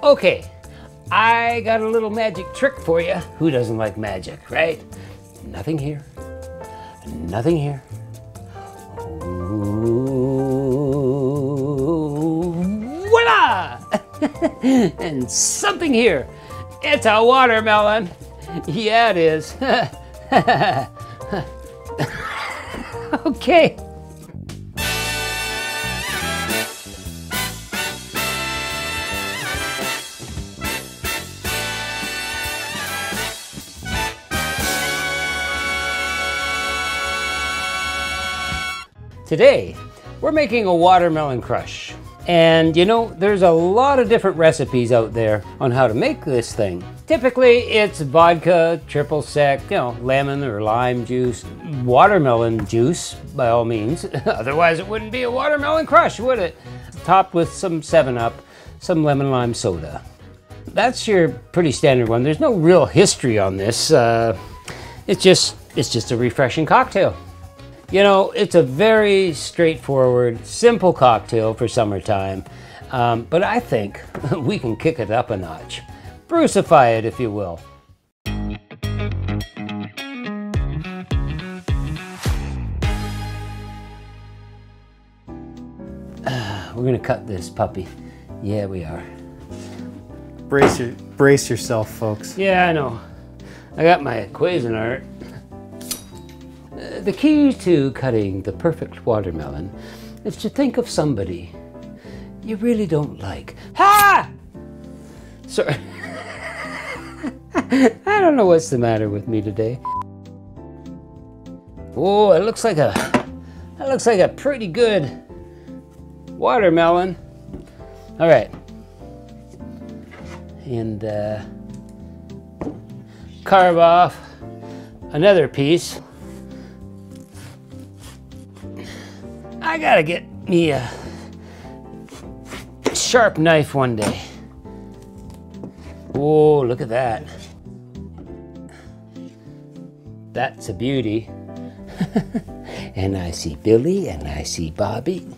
Okay, I got a little magic trick for you. Who doesn't like magic, right? Nothing here. Nothing here. Ooh, voila! And something here. It's a watermelon. Yeah, it is. Okay. Today, we're making a watermelon crush. And you know, there's a lot of different recipes out there on how to make this thing. Typically, it's vodka, triple sec, you know, lemon or lime juice, watermelon juice, by all means. Otherwise, it wouldn't be a watermelon crush, would it? Topped with some 7-Up, some lemon lime soda. That's your pretty standard one. There's no real history on this. It's just a refreshing cocktail. You know, it's a very straightforward, simple cocktail for summertime, but I think we can kick it up a notch. Brucify it, if you will. We're gonna cut this puppy. Yeah, we are. Brace yourself, folks. Yeah, I know. I got my Cuisinart. The key to cutting the perfect watermelon is to think of somebody you really don't like. Ha! Sorry. I don't know what's the matter with me today. Oh, it looks like a pretty good watermelon. All right. And carve off another piece. I gotta get me a sharp knife one day. Oh, look at that. That's a beauty. And I see Billy and I see Bobby.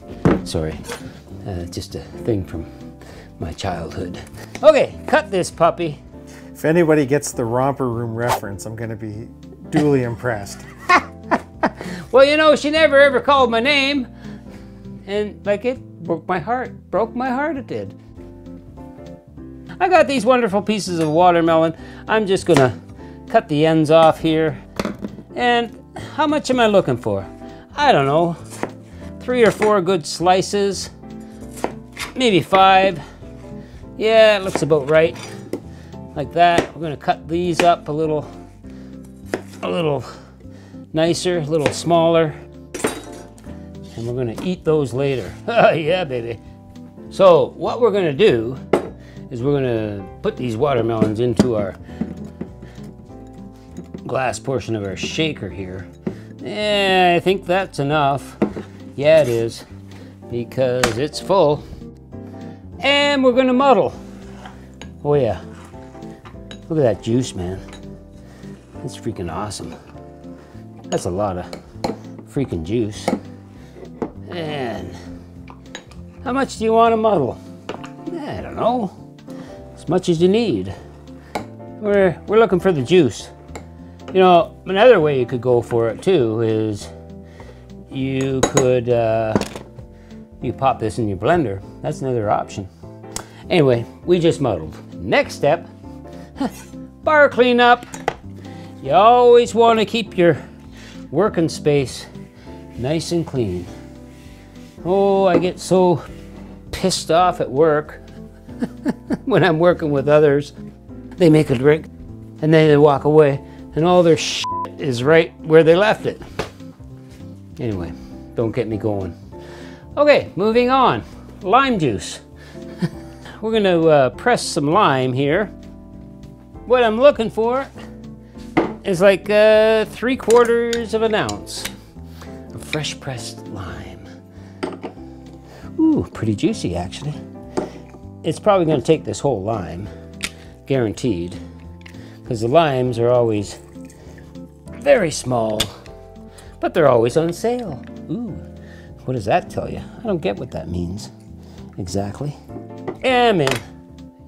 Sorry, just a thing from my childhood. Okay, cut this puppy. If anybody gets the Romper Room reference, I'm gonna be duly impressed. Well, you know, she never ever called my name. And like, it broke my heart. Broke my heart, it did. I got these wonderful pieces of watermelon. I'm just gonna cut the ends off here. And how much am I looking for? I don't know. 3 or 4 good slices. Maybe 5. Yeah, it looks about right. Like that. We're gonna cut these up a little nicer, a little smaller. And we're gonna eat those later. Yeah, baby. So what we're gonna do is we're gonna put these watermelons into our glass portion of our shaker here. Yeah, I think that's enough. Yeah, it is, because it's full. And we're gonna muddle. Oh yeah. Look at that juice, man. That's freaking awesome. That's a lot of freaking juice. And how much do you want to muddle? I don't know. As much as you need. We're looking for the juice. You know, another way you could go for it too is you could you pop this in your blender. That's another option. Anyway, we just muddled. Next step, bar cleanup. You always want to keep your working space nice and clean. Oh, I get so pissed off at work when I'm working with others. They make a drink and then they walk away and all their shit is right where they left it. Anyway, don't get me going. Okay, moving on. Lime juice. We're gonna press some lime here. What I'm looking for is like 3/4 of an ounce of fresh pressed lime. Ooh, pretty juicy actually. It's probably gonna take this whole lime, guaranteed, because the limes are always very small, but they're always on sale. Ooh, what does that tell you? I don't get what that means exactly. And I'm in.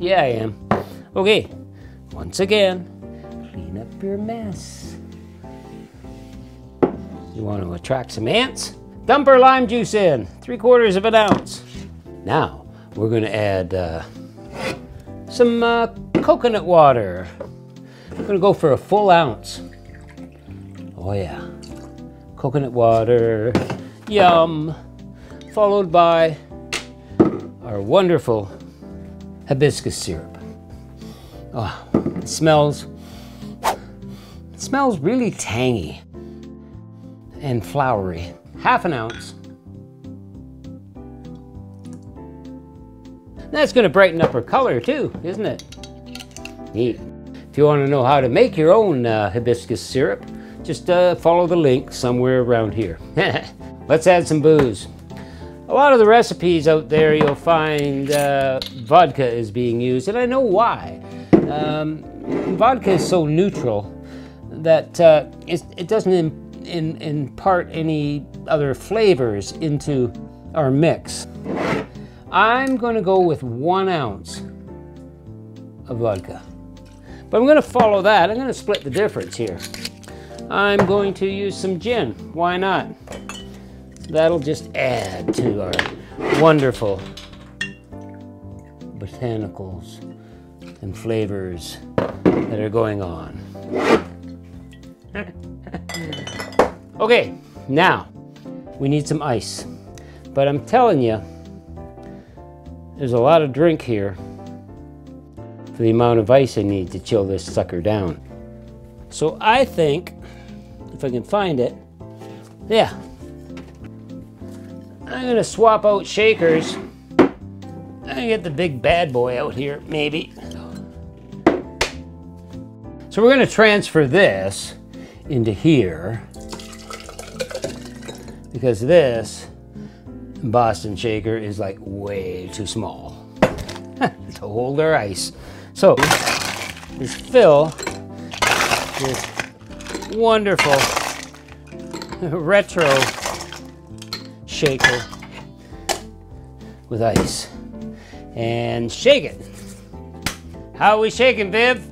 Yeah, I am. Okay, once again, clean up your mess. You want to attract some ants? Dump our lime juice in, 3/4 of an ounce. Now, we're going to add some coconut water. We're going to go for a full ounce. Oh yeah, coconut water, yum. Followed by our wonderful hibiscus syrup. Oh, it smells really tangy and flowery. 1/2 ounce. That's going to brighten up our color too, isn't it? Neat. If you want to know how to make your own hibiscus syrup, just follow the link somewhere around here. Let's add some booze. A lot of the recipes out there you'll find vodka is being used, and I know why. Vodka is so neutral that it doesn't impart any other flavors into our mix. I'm going to go with 1 ounce of vodka. But I'm going to follow that. I'm going to split the difference here. I'm going to use some gin. Why not? That'll just add to our wonderful botanicals and flavors that are going on. Okay, now we need some ice. But I'm telling you, there's a lot of drink here for the amount of ice I need to chill this sucker down. So I think, if I can find it, yeah. I'm gonna swap out shakers. I'm gonna get the big bad boy out here, maybe. So we're gonna transfer this into here because this Boston shaker is like way too small to hold our ice. So just fill this wonderful retro shaker with ice and shake it. How are we shaking, Viv?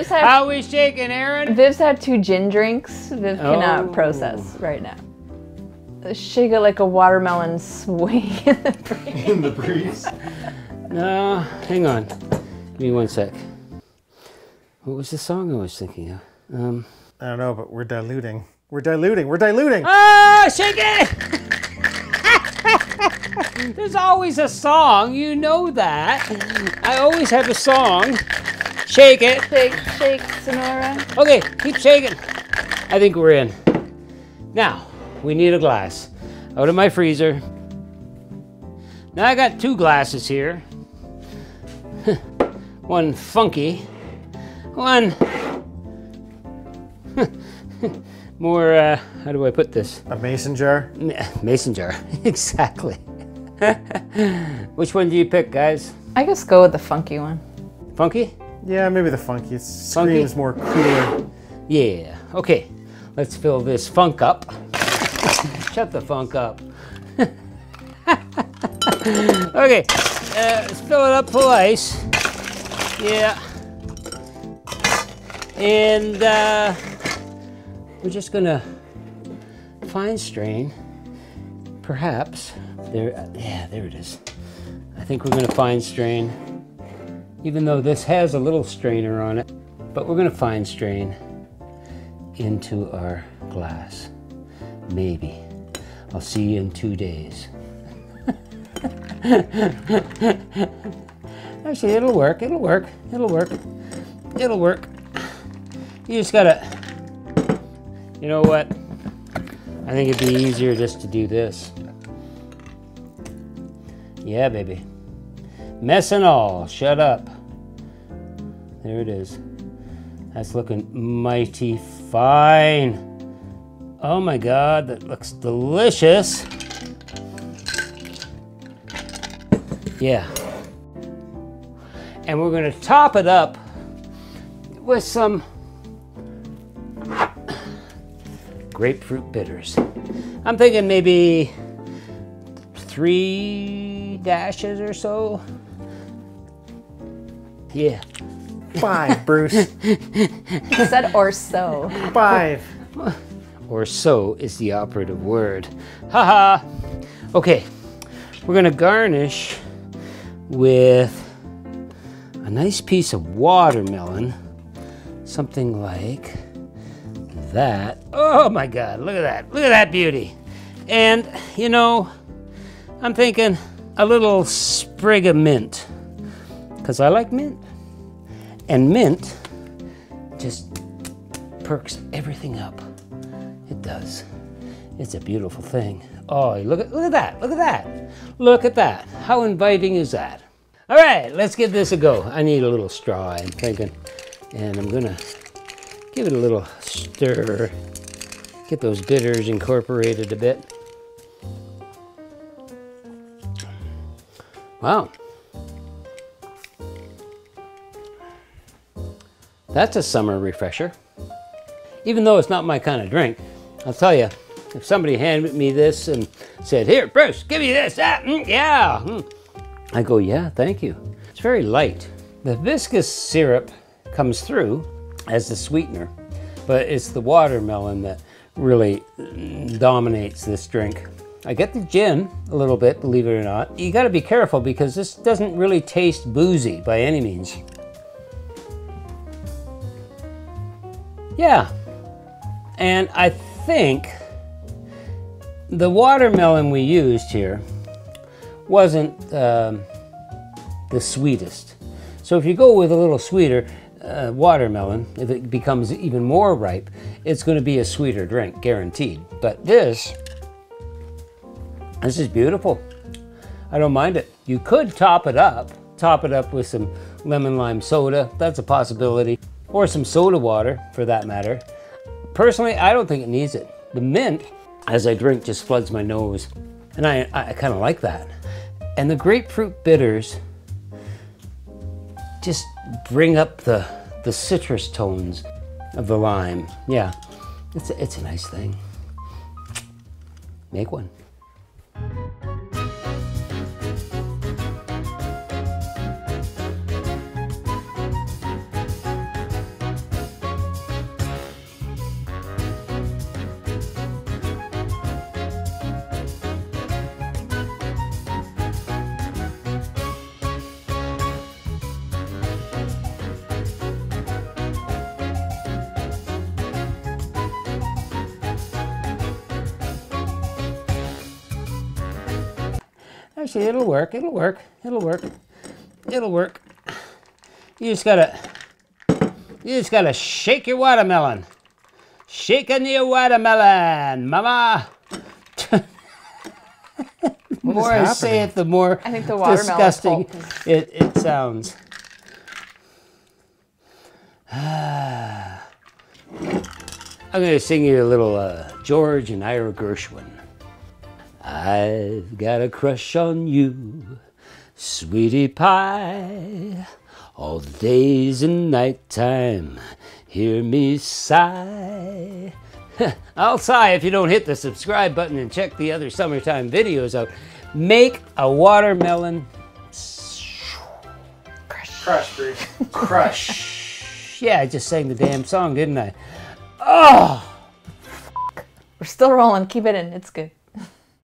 How are we shaking, Aaron? Viv's had 2 gin drinks. Viv cannot process right now. Shake it like a watermelon swing in the breeze. In the breeze. No, hang on. Give me 1 sec. What was the song I was thinking of? I don't know, but we're diluting. We're diluting. We're diluting. Ah, shake it! There's always a song. You know that. I always have a song. Shake it. Shake, shake, Sonora. Okay, keep shaking. I think we're in. Now, we need a glass. Out of my freezer. Now I got 2 glasses here. One funky. One more, how do I put this? A mason jar? Mason jar, exactly. Which one do you pick, guys? I guess go with the funky one. Funky? Yeah, maybe the funky. It screams more cooler. Yeah, okay. Let's fill this funk up. Shut the funk up. Okay, let's fill it up full ice. Yeah. And we're just gonna fine strain, perhaps. There, yeah, there it is. I think we're gonna fine strain, even though this has a little strainer on it, but we're gonna fine strain into our glass. Maybe. I'll see you in 2 days. Actually, it'll work, it'll work, it'll work, it'll work. You just gotta, you know what? I think it'd be easier just to do this. Yeah, baby. Mess and all, shut up. There it is. That's looking mighty fine. Oh my God, that looks delicious. Yeah. And we're gonna top it up with some grapefruit bitters. I'm thinking maybe 3 dashes or so. Yeah. 5, Bruce. He said or so. 5. Or so is the operative word. Haha. Okay, we're gonna garnish with a nice piece of watermelon. Something like that. Oh my God, look at that. Look at that beauty. And, you know, I'm thinking a little sprig of mint, because I like mint. And mint just perks everything up. It does. It's a beautiful thing. Oh, look at that. Look at that. Look at that. How inviting is that? All right, let's give this a go. I need a little straw, I'm thinking. And I'm gonna give it a little stir. Get those bitters incorporated a bit. Wow. That's a summer refresher. Even though it's not my kind of drink, I'll tell you, if somebody handed me this and said, "Here, Bruce, give me this, yeah." I go, "Yeah, thank you." It's very light. The hibiscus syrup comes through as the sweetener, but it's the watermelon that really dominates this drink. I get the gin a little bit, believe it or not. You gotta be careful because this doesn't really taste boozy by any means. Yeah, and I think the watermelon we used here wasn't the sweetest. So if you go with a little sweeter watermelon, if it becomes even more ripe, it's going to be a sweeter drink, guaranteed. But this is beautiful. I don't mind it. You could top it up with some lemon lime soda. That's a possibility. Or some soda water, for that matter. Personally, I don't think it needs it. The mint, as I drink, just floods my nose. And I kind of like that. And the grapefruit bitters just bring up the citrus tones of the lime. Yeah, it's a nice thing. Make one. Actually, it'll work. You just gotta shake your watermelon. Shaking your watermelon, mama. The more I say it, the more I think the watermelon disgusting it sounds. I'm gonna sing you a little George and Ira Gershwin. I've got a crush on you, sweetie pie, all the days and nighttime, hear me sigh. I'll sigh if you don't hit the subscribe button and check the other summertime videos out. Make a watermelon Crush, Bruce. crush. Yeah, I just sang the damn song, didn't I? Oh! We're still rolling. Keep it in. It's good.